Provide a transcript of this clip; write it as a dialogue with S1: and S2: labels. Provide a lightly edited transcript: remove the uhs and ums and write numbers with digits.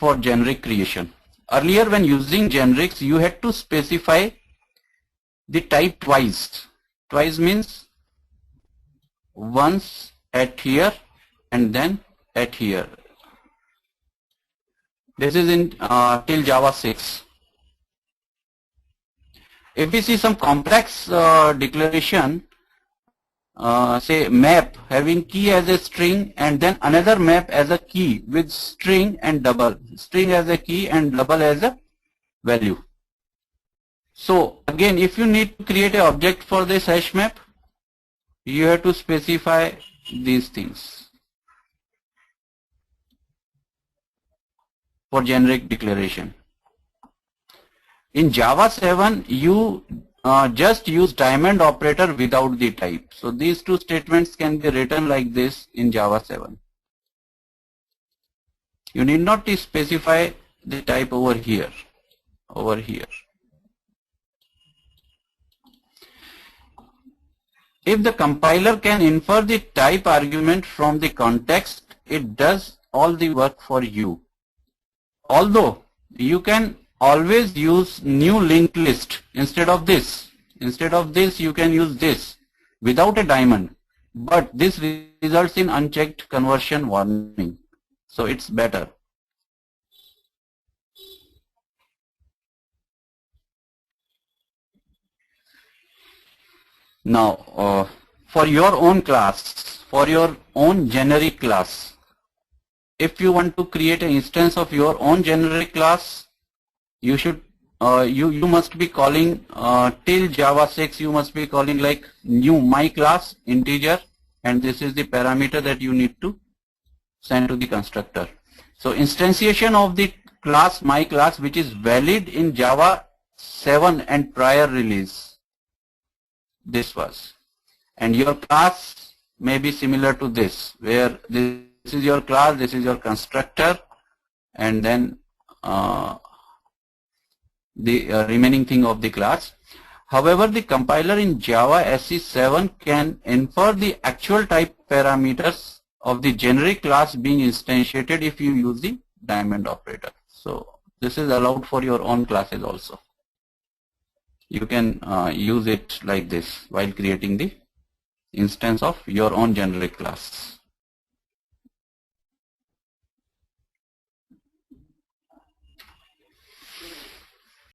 S1: for generic creation. Earlier when using generics, you had to specify the type twice. Twice means once at here and then at here. This is in till Java 6. If we see some complex declaration, say map having key as a string and then another map as a key with string and double, string as a key and double as a value. So again, if you need to create an object for this hash map, you have to specify these things for generic declaration. In Java 7, you just use diamond operator without the type. So these two statements can be written like this in Java 7. You need not to specify the type over here. If the compiler can infer the type argument from the context, it does all the work for you. Although you can always use new linked list instead of this. Instead of this, you can use this without a diamond. But this results in unchecked conversion warning. So it's better. Now, for your own class, for your own generic class, if you want to create an instance of your own generic class, you should you must be calling till Java 6, you must be calling like new my class integer, and this is the parameter that you need to send to the constructor. So instantiation of the class my class, which is valid in Java 7 and prior release, this was, and your class may be similar to this, where this is your class, this is your constructor, and then the remaining thing of the class. However, the compiler in Java SE7 can infer the actual type parameters of the generic class being instantiated if you use the diamond operator. So this is allowed for your own classes also. You can use it like this while creating the instance of your own generic class.